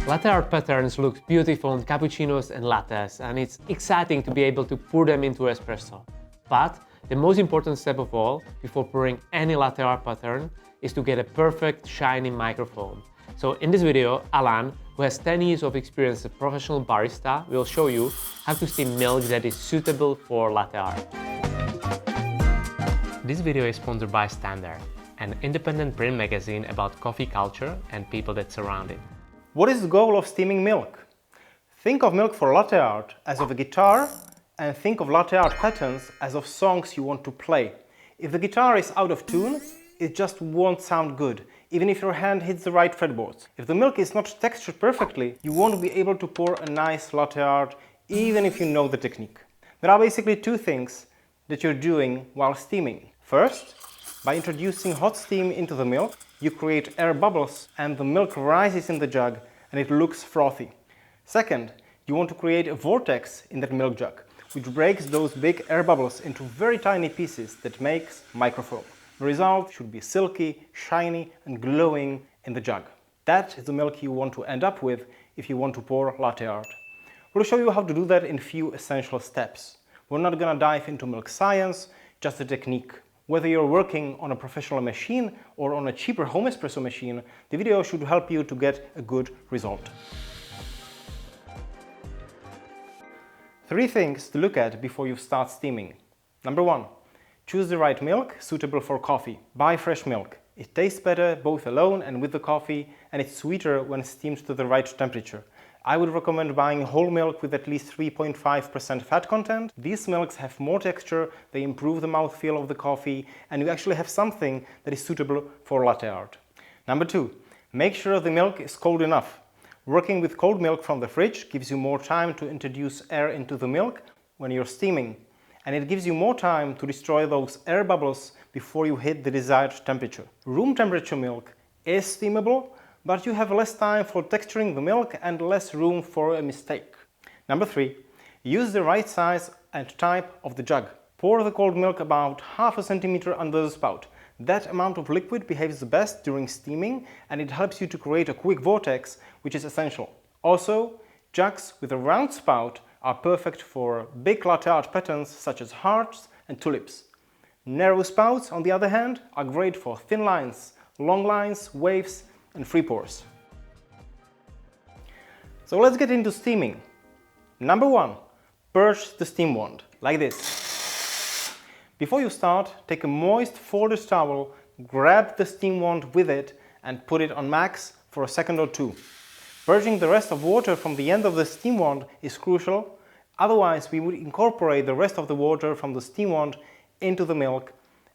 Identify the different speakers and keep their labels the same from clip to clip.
Speaker 1: Latte art patterns look beautiful on cappuccinos and lattes, and it's exciting to be able to pour them into espresso. But the most important step of all, before pouring any latte art pattern, is to get a perfect shiny microfoam. So in this video, Alan, who has 10 years of experience as a professional barista, will show you how to steam milk that is suitable for latte art. This video is sponsored by Standart, an independent print magazine about coffee culture and people that surround it.
Speaker 2: What is the goal of steaming milk? Think of milk for latte art as of a guitar, and think of latte art patterns as of songs you want to play. If the guitar is out of tune, it just won't sound good, even if your hand hits the right fretboards. If the milk is not textured perfectly, you won't be able to pour a nice latte art, even if you know the technique. There are basically two things that you're doing while steaming. First, by introducing hot steam into the milk, you create air bubbles and the milk rises in the jug and it looks frothy. Second, you want to create a vortex in that milk jug, which breaks those big air bubbles into very tiny pieces that makes microfoam. The result should be silky, shiny and glowing in the jug. That is the milk you want to end up with if you want to pour latte art. We'll show you how to do that in a few essential steps. We're not going to dive into milk science, just the technique. Whether you're working on a professional machine or on a cheaper home espresso machine, the video should help you to get a good result. 3 things to look at before you start steaming. Number 1. Choose the right milk suitable for coffee. Buy fresh milk. It tastes better both alone and with the coffee, and it's sweeter when steamed to the right temperature. I would recommend buying whole milk with at least 3.5% fat content. These milks have more texture, they improve the mouthfeel of the coffee, and you actually have something that is suitable for latte art. Number 2. Make sure the milk is cold enough. Working with cold milk from the fridge gives you more time to introduce air into the milk when you're steaming, and it gives you more time to destroy those air bubbles before you hit the desired temperature. Room temperature milk is steamable, but you have less time for texturing the milk and less room for a mistake. Number 3. Use the right size and type of the jug. Pour the cold milk about half a centimeter under the spout. That amount of liquid behaves the best during steaming and it helps you to create a quick vortex, which is essential. Also, jugs with a round spout are perfect for big latte art patterns such as hearts and tulips. Narrow spouts, on the other hand, are great for thin lines, long lines, waves, and free pours. So let's get into steaming. Number 1, purge the steam wand, like this. Before you start, take a moist folded towel, grab the steam wand with it and put it on max for a second or 2. Purging the rest of water from the end of the steam wand is crucial, otherwise we would incorporate the rest of the water from the steam wand into the milk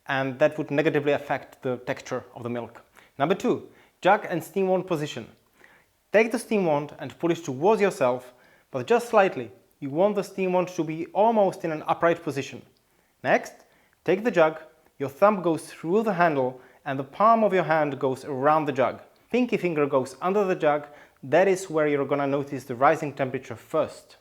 Speaker 2: and that would negatively affect the texture of the milk. Number 2, jug and steam wand position. Take the steam wand and put it towards yourself, but just slightly. You want the steam wand to be almost in an upright position. Next, take the jug, your thumb goes through the handle and the palm of your hand goes around the jug. Pinky finger goes under the jug, that is where you're gonna notice the rising temperature first.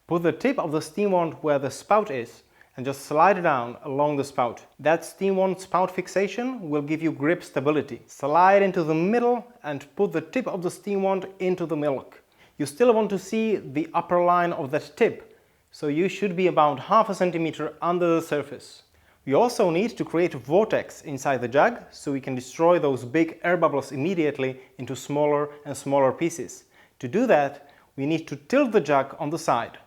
Speaker 2: Put the tip of the steam wand where the spout is and just slide it down along the spout. That steam wand spout fixation will give you grip stability. Slide into the middle and put the tip of the steam wand into the milk. You still want to see the upper line of that tip, so you should be about half a centimeter under the surface. We also need to create a vortex inside the jug so we can destroy those big air bubbles immediately into smaller and smaller pieces. To do that, we need to tilt the jug on the side.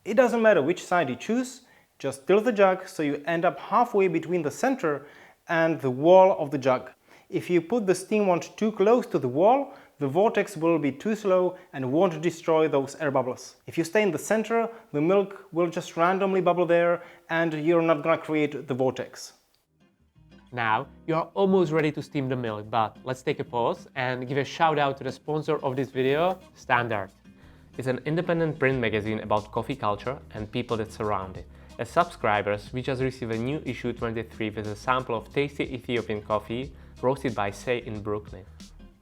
Speaker 2: It doesn't matter which side you choose, just tilt the jug so you end up halfway between the center and the wall of the jug. If you put the steam wand too close to the wall, the vortex will be too slow and won't destroy those air bubbles. If you stay in the center, the milk will just randomly bubble there and you're not gonna create the vortex.
Speaker 1: Now, you are almost ready to steam the milk, but let's take a pause and give a shout out to the sponsor of this video, Standart. It's an independent print magazine about coffee culture and people that surround it. As subscribers, we just received a new issue 23 with a sample of tasty Ethiopian coffee roasted by Say in Brooklyn.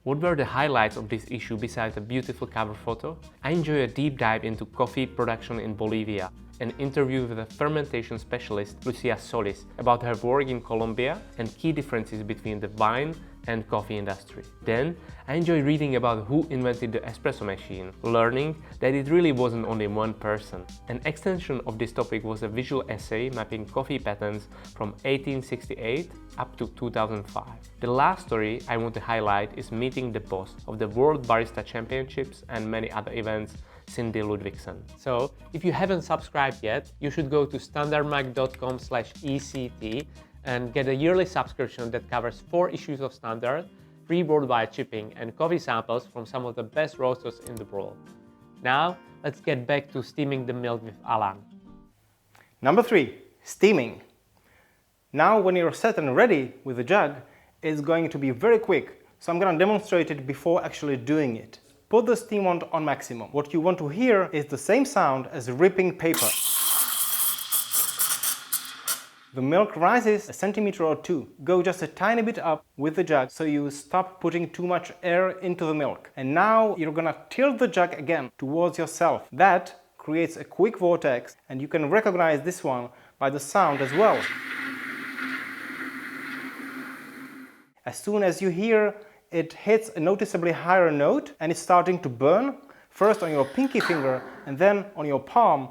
Speaker 1: What were the highlights of this issue besides a beautiful cover photo? I enjoy a deep dive into coffee production in Bolivia, an interview with a fermentation specialist, Lucia Solis, about her work in Colombia and key differences between the vine and coffee industry. Then I enjoyed reading about who invented the espresso machine, learning that it really wasn't only one person. An extension of this topic was a visual essay mapping coffee patents from 1868 up to 2005. The last story I want to highlight is meeting the boss of the World Barista Championships and many other events, Cindy Ludvigsen. So, if you haven't subscribed yet, you should go to standartmag.com/ECT and get a yearly subscription that covers 4 issues of Standard, free worldwide shipping, and coffee samples from some of the best roasters in the world. Now, let's get back to steaming the milk with Alan.
Speaker 2: Number 3, steaming. Now when you're set and ready with the jug, it's going to be very quick, so I'm going to demonstrate it before actually doing it. Put the steam wand on maximum. What you want to hear is the same sound as ripping paper. The milk rises a centimeter or 2. Go just a tiny bit up with the jug so you stop putting too much air into the milk. And now you're gonna tilt the jug again towards yourself. That creates a quick vortex, and you can recognize this one by the sound as well. As soon as you hear it hits a noticeably higher note and it's starting to burn, first on your pinky finger and then on your palm,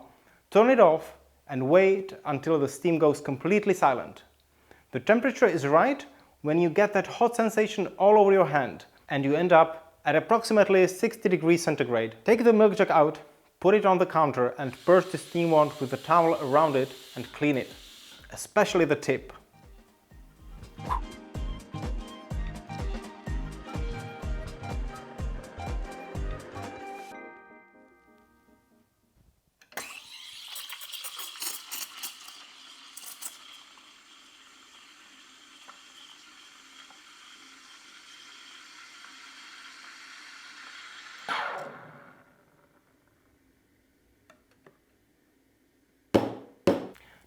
Speaker 2: turn it off and wait until the steam goes completely silent. The temperature is right when you get that hot sensation all over your hand, and you end up at approximately 60 degrees centigrade. Take the milk jug out, put it on the counter and purge the steam wand with a towel around it and clean it, especially the tip.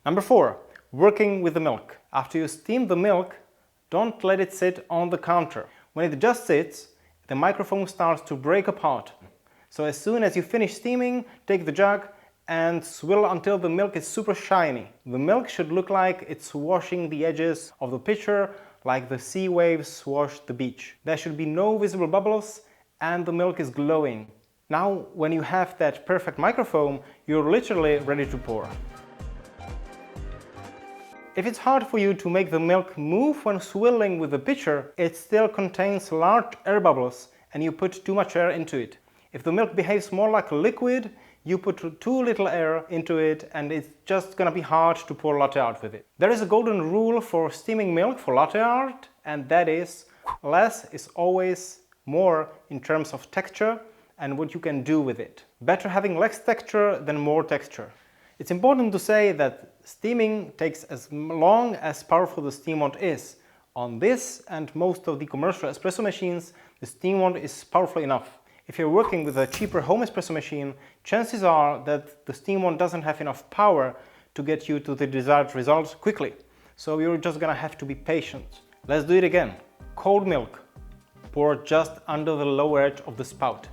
Speaker 2: Number 4, working with the milk. After you steam the milk, don't let it sit on the counter. When it just sits, the microfoam starts to break apart. So as soon as you finish steaming, take the jug and swill until the milk is super shiny. The milk should look like it's washing the edges of the pitcher like the sea waves wash the beach. There should be no visible bubbles and the milk is glowing. Now, when you have that perfect microfoam, you're literally ready to pour. If it's hard for you to make the milk move when swirling with the pitcher, it still contains large air bubbles and you put too much air into it. If the milk behaves more like a liquid, you put too little air into it and it's just gonna be hard to pour latte art with it. There is a golden rule for steaming milk for latte art, and that is less is always more in terms of texture and what you can do with it. Better having less texture than more texture. It's important to say that steaming takes as long as powerful the steam wand is. On this and most of the commercial espresso machines, the steam wand is powerful enough. If you're working with a cheaper home espresso machine, chances are that the steam wand doesn't have enough power to get you to the desired result quickly. So you're just gonna have to be patient. Let's do it again. Cold milk. Pour just under the lower edge of the spout.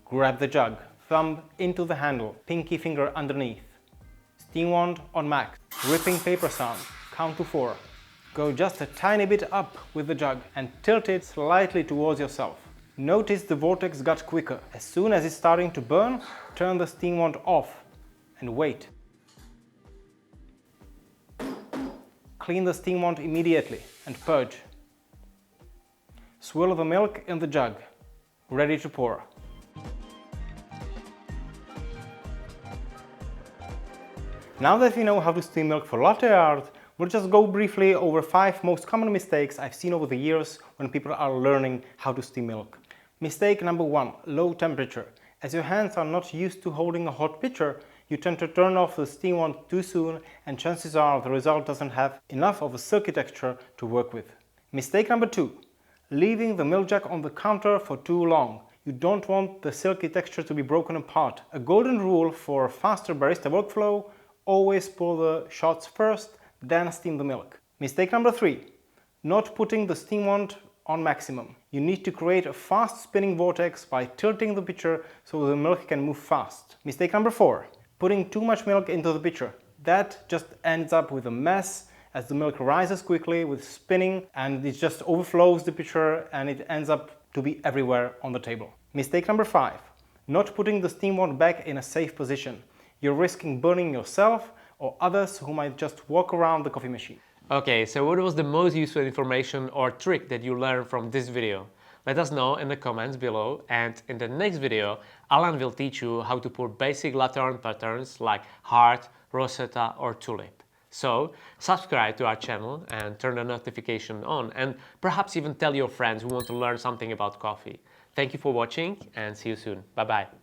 Speaker 2: Grab the jug, thumb into the handle, pinky finger underneath. Steam wand on max, ripping paper sound, count to 4. Go just a tiny bit up with the jug and tilt it slightly towards yourself. Notice the vortex got quicker. As soon as it's starting to burn, turn the steam wand off and wait. Clean the steam wand immediately and purge. Swirl the milk in the jug, ready to pour. Now that we know how to steam milk for latte art, we'll just go briefly over 5 most common mistakes I've seen over the years when people are learning how to steam milk. Mistake number 1, low temperature. As your hands are not used to holding a hot pitcher, you tend to turn off the steam wand too soon, and chances are the result doesn't have enough of a silky texture to work with. Mistake number 2, leaving the milk jug on the counter for too long. You don't want the silky texture to be broken apart. A golden rule for faster barista workflow: always pour the shots first, then steam the milk. Mistake number 3, not putting the steam wand on maximum. You need to create a fast spinning vortex by tilting the pitcher so the milk can move fast. Mistake number 4, putting too much milk into the pitcher. that just ends up with a mess as the milk rises quickly with spinning, and it just overflows the pitcher and it ends up to be everywhere on the table. Mistake number 5, not putting the steam wand back in a safe position. You're risking burning yourself or others who might just walk around the coffee machine.
Speaker 1: Okay, so what was the most useful information or trick that you learned from this video? Let us know in the comments below, and in the next video, Alan will teach you how to pour basic latte art patterns like heart, rosetta or tulip. So subscribe to our channel and turn the notification on, and perhaps even tell your friends who want to learn something about coffee. Thank you for watching and see you soon. Bye bye.